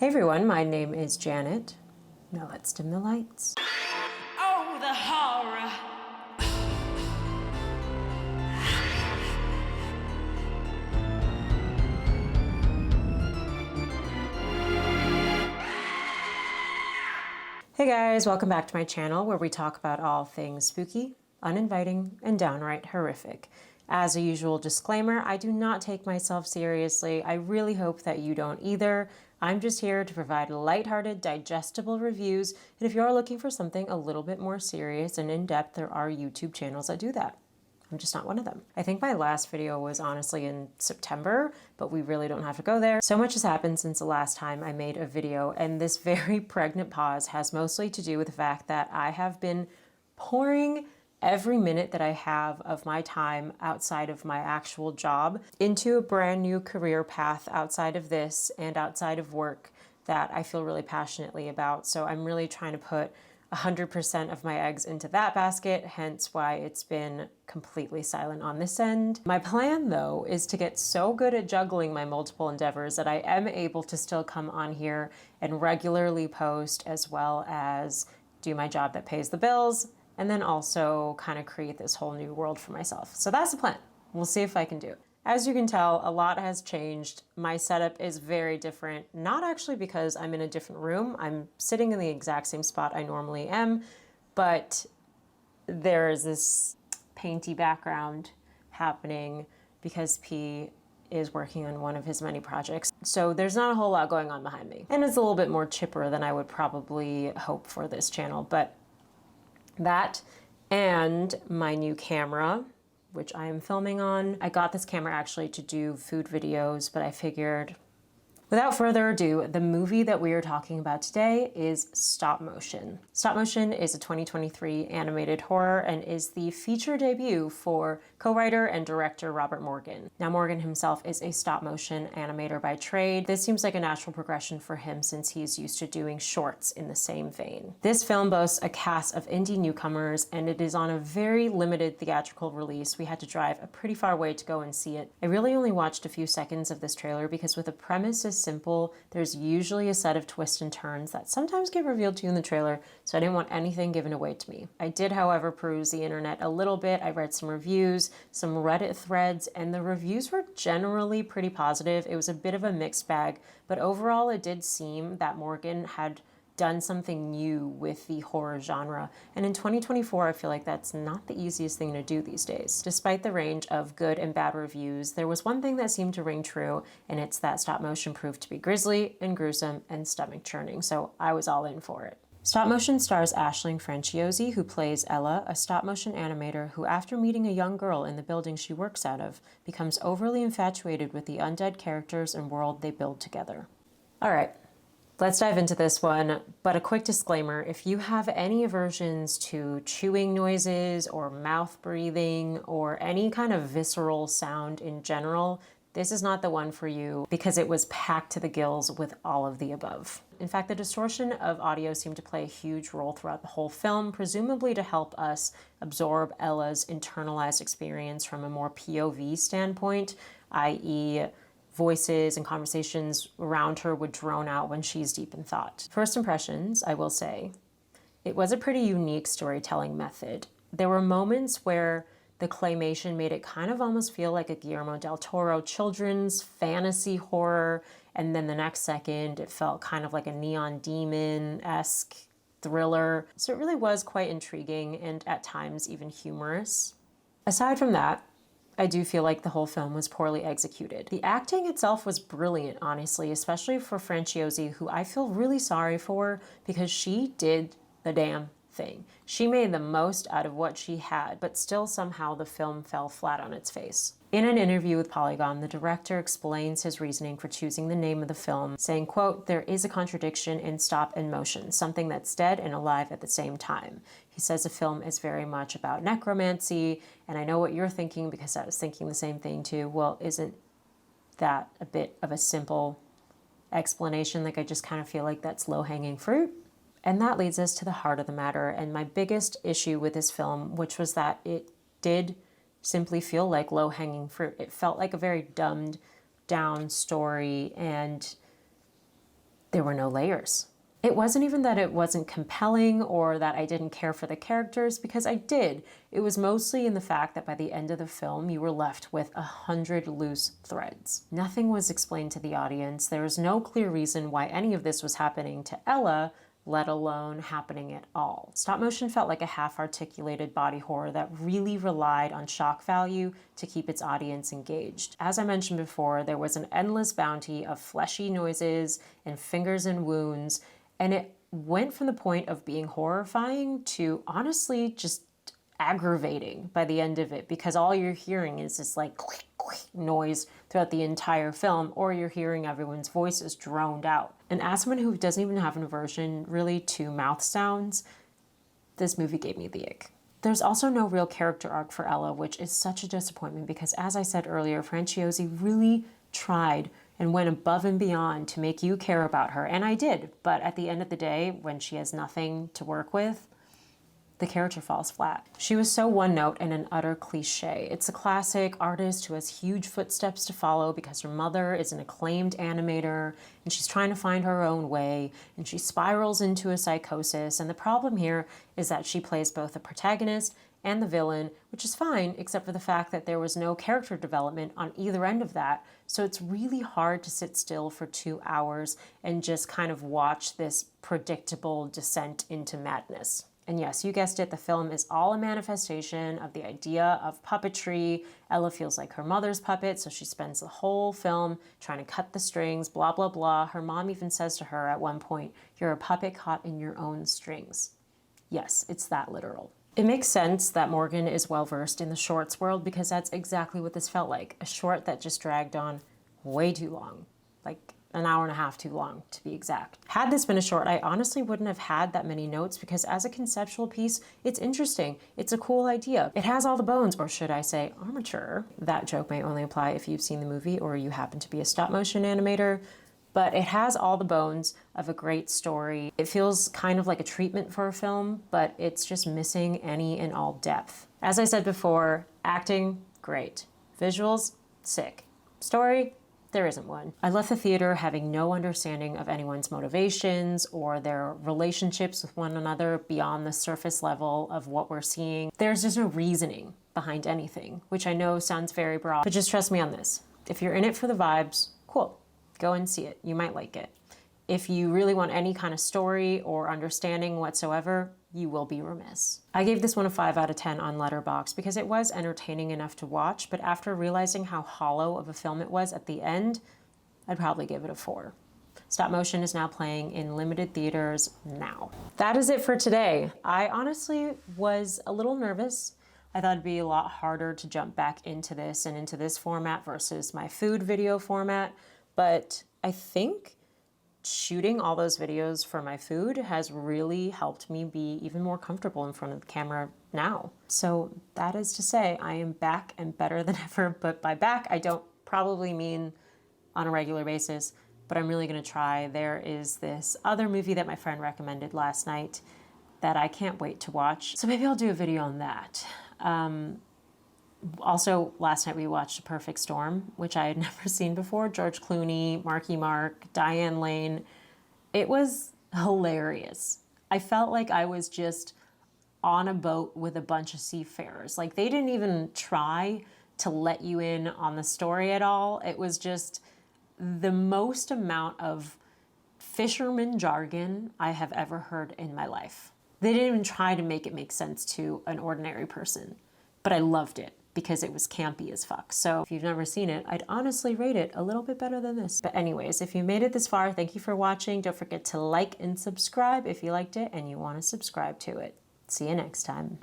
Hey everyone, my name is Janet. Now let's dim the lights. Oh, the horror! Hey guys, welcome back to my channel where we talk about all things spooky, uninviting, and downright horrific. As a usual disclaimer, I do not take myself seriously. I really hope that you don't either. I'm just here to provide lighthearted, digestible reviews, and if you are looking for something a little bit more serious and in-depth, there are YouTube channels that do that. I'm just not one of them. I think my last video was honestly in September, but we really don't have to go there. So much has happened since the last time I made a video, and this very pregnant pause has mostly to do with the fact that I have been pouring every minute that I have of my time outside of my actual job into a brand new career path outside of this and outside of work that I feel really passionately about. So I'm really trying to put 100% of my eggs into that basket, hence why it's been completely silent on this end. My plan though is to get so good at juggling my multiple endeavors that I am able to still come on here and regularly post, as well as do my job that pays the bills, and then also kind of create this whole new world for myself. So that's the plan. We'll see if I can do it. As you can tell, a lot has changed. My setup is very different, not actually because I'm in a different room. I'm sitting in the exact same spot I normally am, but there is this painty background happening because P is working on one of his many projects. So there's not a whole lot going on behind me. And it's a little bit more chipper than I would probably hope for this channel, but that and my new camera, which I am filming on. I got this camera actually to do food videos, but I figured, without further ado, the movie that we are talking about today is Stopmotion. Stopmotion is a 2023 animated horror and is the feature debut for co-writer and director Robert Morgan. Now, Morgan himself is a stop-motion animator by trade. This seems like a natural progression for him since he's used to doing shorts in the same vein. This film boasts a cast of indie newcomers, and it is on a very limited theatrical release. We had to drive a pretty far way to go and see it. I really only watched a few seconds of this trailer because with a premise as simple, there's usually a set of twists and turns that sometimes get revealed to you in the trailer, so I didn't want anything given away to me. I did, however, peruse the internet a little bit. I read some reviews, some Reddit threads, and the reviews were generally pretty positive. It was a bit of a mixed bag, but overall it did seem that Morgan had done something new with the horror genre. And in 2024, I feel like that's not the easiest thing to do these days. Despite the range of good and bad reviews, there was one thing that seemed to ring true, and it's that stop motion proved to be grisly and gruesome and stomach churning. So I was all in for it. Stop Motion stars Aisling Franciosi, who plays Ella, a stop motion animator who, after meeting a young girl in the building she works out of, becomes overly infatuated with the undead characters and world they build together. All right. Let's dive into this one, but a quick disclaimer, if you have any aversions to chewing noises or mouth breathing or any kind of visceral sound in general, this is not the one for you because it was packed to the gills with all of the above. In fact, the distortion of audio seemed to play a huge role throughout the whole film, presumably to help us absorb Ella's internalized experience from a more POV standpoint, i.e., voices and conversations around her would drone out when she's deep in thought. First impressions, I will say, it was a pretty unique storytelling method. There were moments where the claymation made it kind of almost feel like a Guillermo del Toro children's fantasy horror, and then the next second it felt kind of like a Neon Demon-esque thriller. So it really was quite intriguing and at times even humorous. Aside from that, I do feel like the whole film was poorly executed. The acting itself was brilliant, honestly, especially for Franciosi, who I feel really sorry for because she did the damn thing. She made the most out of what she had, but still somehow the film fell flat on its face. In an interview with Polygon, the director explains his reasoning for choosing the name of the film, saying, quote, "There is a contradiction in stop and motion, something that's dead and alive at the same time." He says the film is very much about necromancy, and I know what you're thinking because I was thinking the same thing too. Well, isn't that a bit of a simple explanation? Like, I just kind of feel like that's low-hanging fruit. And that leads us to the heart of the matter, and my biggest issue with this film, which was that it did simply feel like low-hanging fruit. It felt like a very dumbed down story, and there were no layers. It wasn't even that it wasn't compelling or that I didn't care for the characters, because I did. It was mostly in the fact that by the end of the film, you were left with 100 loose threads. Nothing was explained to the audience. There was no clear reason why any of this was happening to Ella, let alone happening at all. Stop motion felt like a half-articulated body horror that really relied on shock value to keep its audience engaged. As I mentioned before, there was an endless bounty of fleshy noises and fingers and wounds, and it went from the point of being horrifying to honestly just aggravating by the end of it, because all you're hearing is this like click, click noise throughout the entire film, or you're hearing everyone's voices droned out. And as someone who doesn't even have an aversion really to mouth sounds, this movie gave me the ick. There's also no real character arc for Ella, which is such a disappointment because, as I said earlier, Franciosi really tried and went above and beyond to make you care about her, and I did. But at the end of the day, when she has nothing to work with, the character falls flat. She was so one note and an utter cliche. It's a classic artist who has huge footsteps to follow because her mother is an acclaimed animator and she's trying to find her own way, and she spirals into a psychosis. And the problem here is that she plays both the protagonist and the villain, which is fine, except for the fact that there was no character development on either end of that. So it's really hard to sit still for 2 hours and just kind of watch this predictable descent into madness. And yes, you guessed it, the film is all a manifestation of the idea of puppetry. Ella feels like her mother's puppet, so she spends the whole film trying to cut the strings, blah, blah, blah. Her mom even says to her at one point, "You're a puppet caught in your own strings." Yes, it's that literal. It makes sense that Morgan is well-versed in the shorts world because that's exactly what this felt like. A short that just dragged on way too long, like an hour and a half too long, to be exact. Had this been a short, I honestly wouldn't have had that many notes because as a conceptual piece, it's interesting. It's a cool idea. It has all the bones, or should I say armature. That joke may only apply if you've seen the movie or you happen to be a stop motion animator, but it has all the bones of a great story. It feels kind of like a treatment for a film, but it's just missing any and all depth. As I said before, acting, great. Visuals, sick. Story, there isn't one. I left the theater having no understanding of anyone's motivations or their relationships with one another beyond the surface level of what we're seeing. There's just no reasoning behind anything, which I know sounds very broad, but just trust me on this. If you're in it for the vibes, cool, go and see it. You might like it. If you really want any kind of story or understanding whatsoever, you will be remiss. I gave this one a 5 out of 10 on Letterboxd because it was entertaining enough to watch, but after realizing how hollow of a film it was at the end, I'd probably give it a 4. Stop motion is now playing in limited theaters now. That is it for today. I honestly was a little nervous. I thought it'd be a lot harder to jump back into this and into this format versus my food video format, but I think shooting all those videos for my food has really helped me be even more comfortable in front of the camera now. So that is to say, I am back and better than ever, but by back, I don't probably mean on a regular basis, but I'm really gonna try. There is this other movie that my friend recommended last night that I can't wait to watch. So maybe I'll do a video on that. Also, last night we watched A Perfect Storm, which I had never seen before. George Clooney, Marky Mark, Diane Lane. It was hilarious. I felt like I was just on a boat with a bunch of seafarers. Like, they didn't even try to let you in on the story at all. It was just the most amount of fisherman jargon I have ever heard in my life. They didn't even try to make it make sense to an ordinary person, but I loved it because it was campy as fuck. So if you've never seen it, I'd honestly rate it a little bit better than this. But anyways, if you made it this far, thank you for watching. Don't forget to like and subscribe if you liked it and you want to subscribe to it. See you next time.